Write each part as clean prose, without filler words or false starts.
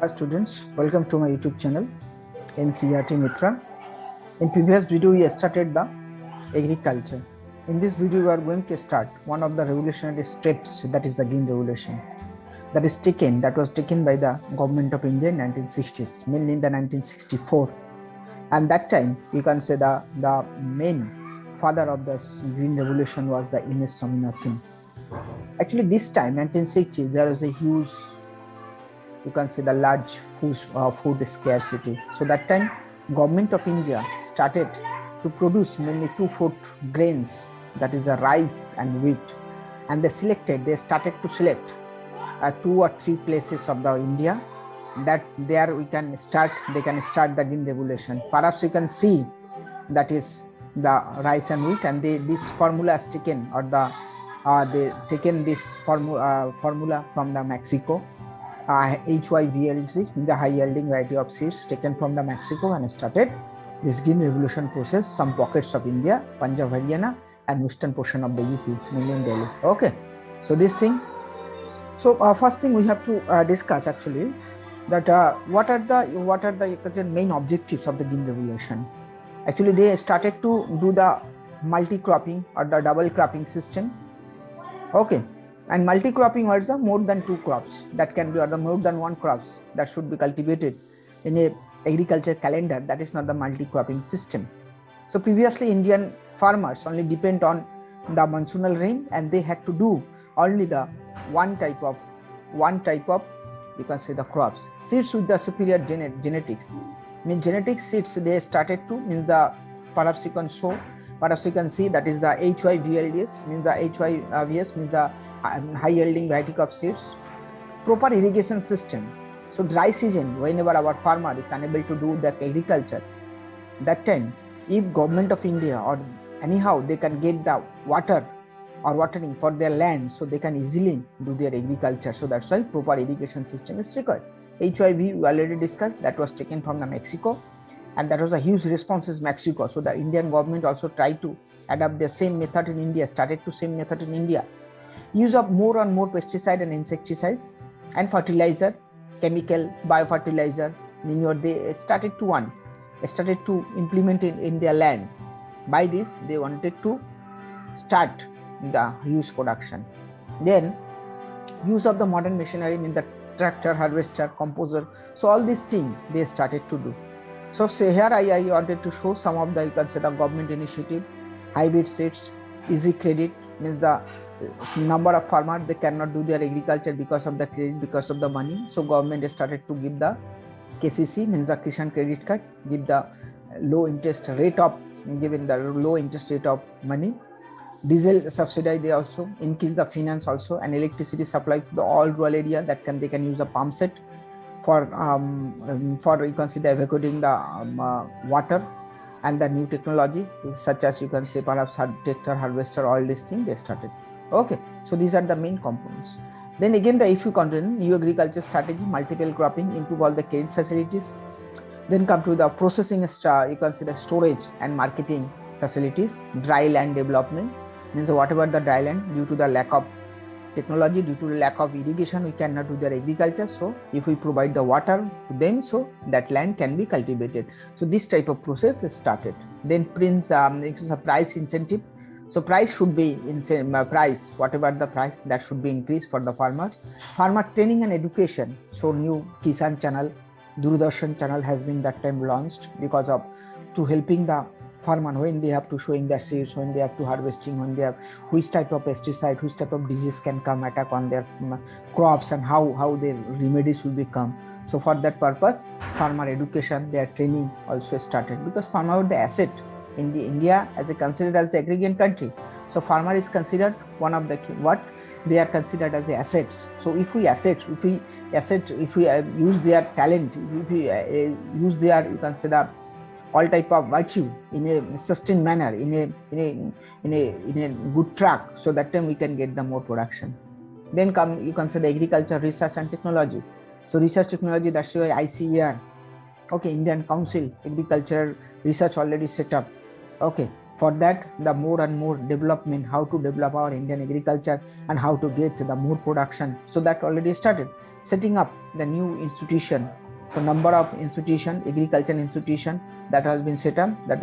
Students, welcome to my YouTube channel NCERT Mitra. In previous video we started the agriculture. In this video we are going to start one of the revolutionary steps, that is the Green Revolution, that was taken by the government of India in 1960s, mainly in the 1964. And that time you can say the main father of the Green Revolution was the M.S. Swaminathan. Actually this time 1960 there was a huge, you can say the large food scarcity. So that time government of India started to produce mainly two food grains, that is the rice and wheat, and they started to select 2 or 3 places of the India that there they can start the Green Revolution. Perhaps you can see that is the rice and wheat, and this formula is taken, or they taken this formula from the Mexico. HYVLC, the high yielding variety of seeds taken from the Mexico, and started this Green Revolution process. Some pockets of India, Punjab, Haryana, and western portion of the UP, mainly in Delhi. Okay, so this thing. So first thing we have to discuss actually that what are the main objectives of the Green Revolution. Actually, they started to do the multi-cropping or the double cropping system. Okay. And multi-cropping was more than 2 crops that can be, or the more than 1 crops that should be cultivated in a agriculture calendar. That is not the multi-cropping system. So previously Indian farmers only depend on the monsoonal rain, and they had to do only the one type of you can say the crops. Seeds with the superior genetics. Means genetic seeds they started to, means the perhaps you can see that is the HYVLDS, means the HYVS means the high yielding variety of seeds. Proper irrigation system. So dry season, whenever our farmer is unable to do the agriculture, that time if government of India or anyhow they can get the water or watering for their land, so they can easily do their agriculture. So that's why proper irrigation system is required. HYV we already discussed, that was taken from the Mexico, and that was a huge response in Mexico. So the Indian government also tried to adapt the same method in India, same method in India. Use of more and more pesticide and insecticides and fertilizer, chemical, biofertilizer, manure, they started to implement in their land. By this, they wanted to start the huge production. Then, use of the modern machinery, in the tractor, harvester, composer. So all these things they started to do. So say here I wanted to show some of the, you can say the government initiative, hybrid seeds, easy credit, means the number of farmers they cannot do their agriculture because of the credit, because of the money. So government started to give the KCC, means the Kisan Credit Card, give the low interest rate of money. Diesel subsidy, they also increase the finance also, and electricity supply for the all rural area, that they can use a pump set for you can see the evacuating the water, and the new technology such as you can say perhaps tractor, harvester, all these things they started. Okay, so these are the main components. Then again if you continue, new agriculture strategy, multiple cropping, improve all the credit facilities. Then come to the processing, you can see the storage and marketing facilities. Dry land development, means whatever the dry land, due to the lack of technology, due to the lack of irrigation, we cannot do their agriculture. So if we provide the water to them, so that land can be cultivated. So this type of process is started. Then price incentive. So price should be whatever the price, that should be increased for the farmers. Farmer training and education. So new Kisan channel, Doordarshan channel has been that time launched, because of to helping the farmer when they have to showing their seeds, when they have to harvesting, when they have which type of pesticide, which type of disease can come attack on their crops, and how their remedies will become. So for that purpose, farmer education, their training also started, because farmer is the asset in India as considered as the agrarian country. So farmer is considered one of the what they are considered as the assets. So if we use their talent, if we use their, you can say the all type of virtue in a sustained manner, in a good track, so that time we can get the more production. Then you can say the agriculture research and technology. So research technology, that's why ICAR, okay, Indian Council Agricultural Research already set up. Okay, For that, the more and more development, how to develop our Indian agriculture and how to get the more production. So that already started. Setting up the new institution. So number of institution, agriculture institution that has been set up, that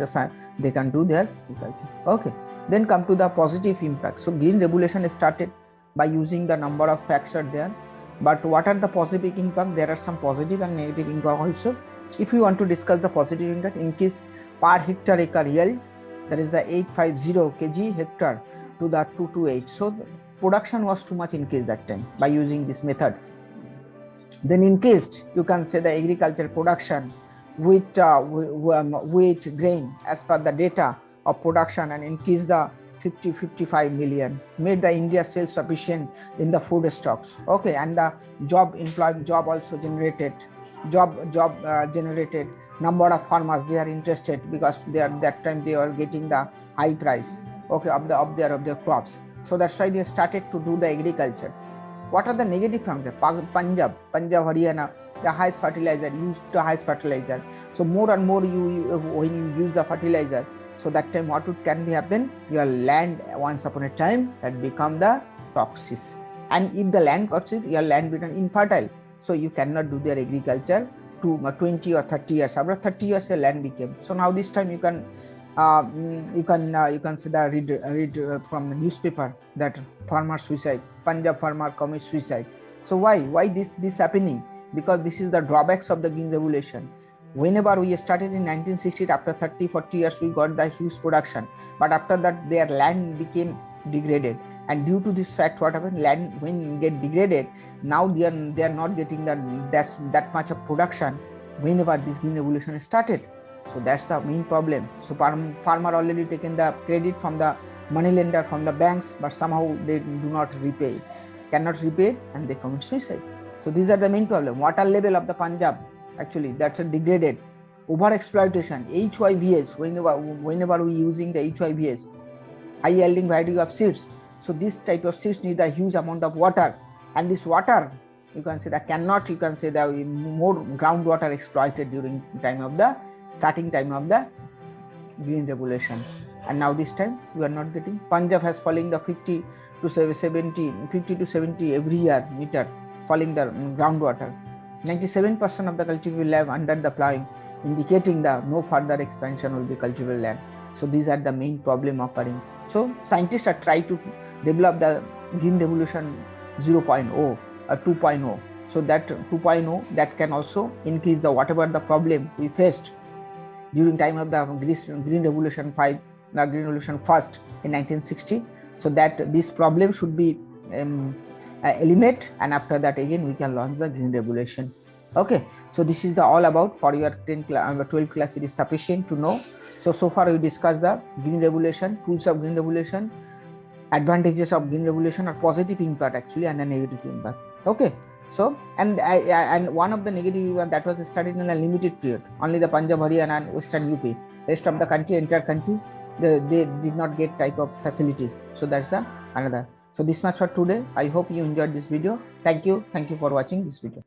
they can do their agriculture. Okay. Then come to the positive impact. So green revolution started by using the number of factors there. But what are the positive impact? There are some positive and negative impact also. If you want to discuss the positive impact, increase per hectare acre yield, that is the 850 kg hectare to the 228. So the production was too much increased that time by using this method. Then increased, you can say, the agriculture production with grain as per the data of production, and increase the 55 million, made the India self-sufficient in the food stocks. Okay, and the job also generated, generated. Number of farmers, they are interested because they are that time they are getting the high price, okay, of their crops. So that's why they started to do the agriculture. What are the negative functions? Punjab, Haryana, the highest fertilizer, used the highest fertilizer. So more and more when you use the fertilizer, so that time what can be happen? Your land once upon a time had become the toxic, and if the land toxic, your land become infertile. So you cannot do their agriculture to 20 or 30 years. After 30 years, the land became. So now this time you can say that read from the newspaper that farmer suicide, Punjab farmer commits suicide. So why this happening? Because this is the drawbacks of the green revolution. Whenever we started in 1960, after 30-40 years, we got the huge production, but after that their land became degraded. And due to this fact, what happened? Land when get degraded, now they are not getting that much of production whenever this green revolution started. So that's the main problem. So farmer already taken the credit from the money lender, from the banks, but somehow they do not repay, cannot repay, and they commit suicide. So these are the main problem. Water level of the Punjab, actually that's a degraded. Over exploitation, HYVS, whenever we using the HYVS, high yielding variety of seeds. So this type of seeds need a huge amount of water, and this water, you can say that more groundwater exploited during time of the starting time of the green revolution. And now this time we are not getting. Punjab has falling the 50 to 70 every year meter falling the groundwater. 97% of the cultivable land under the plowing, indicating the no further expansion will be cultivable land. So these are the main problem occurring. So scientists are trying to develop the green revolution 0.0 or 2.0. So that 2.0 that can also increase the whatever the problem we faced during time of the green revolution 5, the green revolution first in 1960. So that this problem should be eliminate, and after that again we can launch the green revolution. Okay, so this is the all about for your 12 class. It is sufficient to know. So far we discussed the green revolution, tools of green revolution, advantages of green revolution, or positive impact actually, and a negative impact. Okay, so and one of the negative impact that was studied in a limited period, only the Punjab, Haryana and Western UP. Rest of the country, entire country, they did not get type of facilities. So that's another. So this much for today. I hope you enjoyed this video. Thank you for watching this video.